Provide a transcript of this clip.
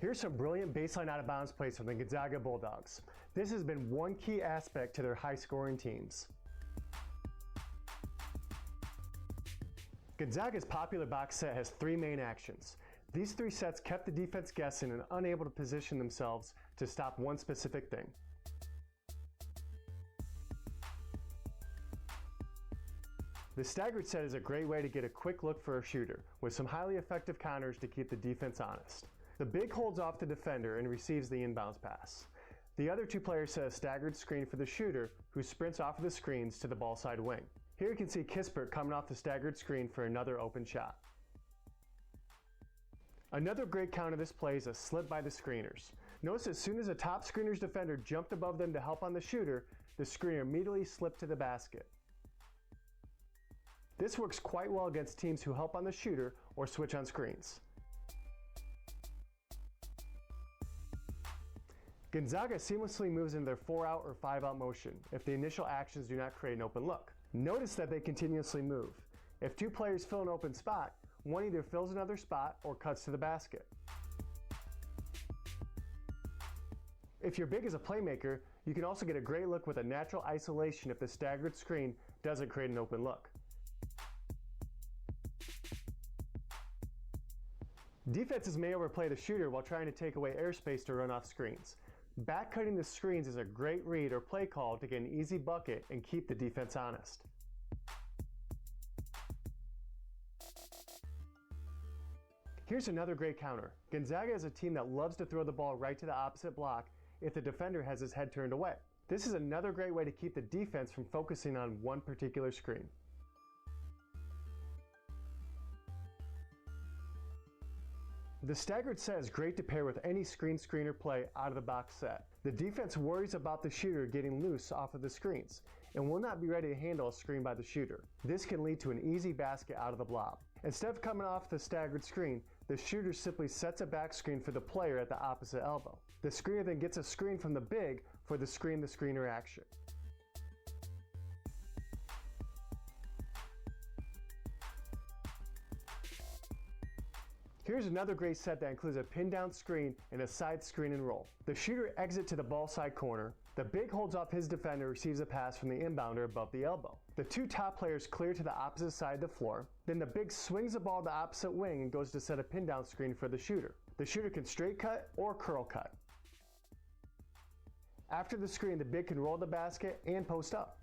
Here's some brilliant baseline out of bounds plays from the Gonzaga Bulldogs. This has been one key aspect to their high scoring teams. Gonzaga's popular box set has three main actions. These three sets kept the defense guessing and unable to position themselves to stop one specific thing. The staggered set is a great way to get a quick look for a shooter, with some highly effective counters to keep the defense honest. The big holds off the defender and receives the inbounds pass. The other two players set a staggered screen for the shooter, who sprints off of the screens to the ball side wing. Here you can see Kispert coming off the staggered screen for another open shot. Another great count of this play is a slip by the screeners. Notice as soon as a top screener's defender jumped above them to help on the shooter, the screener immediately slipped to the basket. This works quite well against teams who help on the shooter or switch on screens. Gonzaga seamlessly moves into their 4-out or 5-out motion if the initial actions do not create an open look. Notice that they continuously move. If two players fill an open spot, one either fills another spot or cuts to the basket. If your big is a playmaker, you can also get a great look with a natural isolation if the staggered screen doesn't create an open look. Defenses may overplay the shooter while trying to take away airspace to run off screens. Back-cutting the screens is a great read or play call to get an easy bucket and keep the defense honest. Here's another great counter. Gonzaga is a team that loves to throw the ball right to the opposite block if the defender has his head turned away. This is another great way to keep the defense from focusing on one particular screen. The staggered set is great to pair with any screener play out of the box set. The defense worries about the shooter getting loose off of the screens and will not be ready to handle a screen by the shooter. This can lead to an easy basket out of the blob. Instead of coming off the staggered screen, the shooter simply sets a back screen for the player at the opposite elbow. The screener then gets a screen from the big for the screener action. Here's another great set that includes a pin down screen and a side screen and roll. The shooter exits to the ball side corner. The big holds off his defender, receives a pass from the inbounder above the elbow. The two top players clear to the opposite side of the floor. Then the big swings the ball to the opposite wing and goes to set a pin down screen for the shooter. The shooter can straight cut or curl cut. After the screen, the big can roll the basket and post up.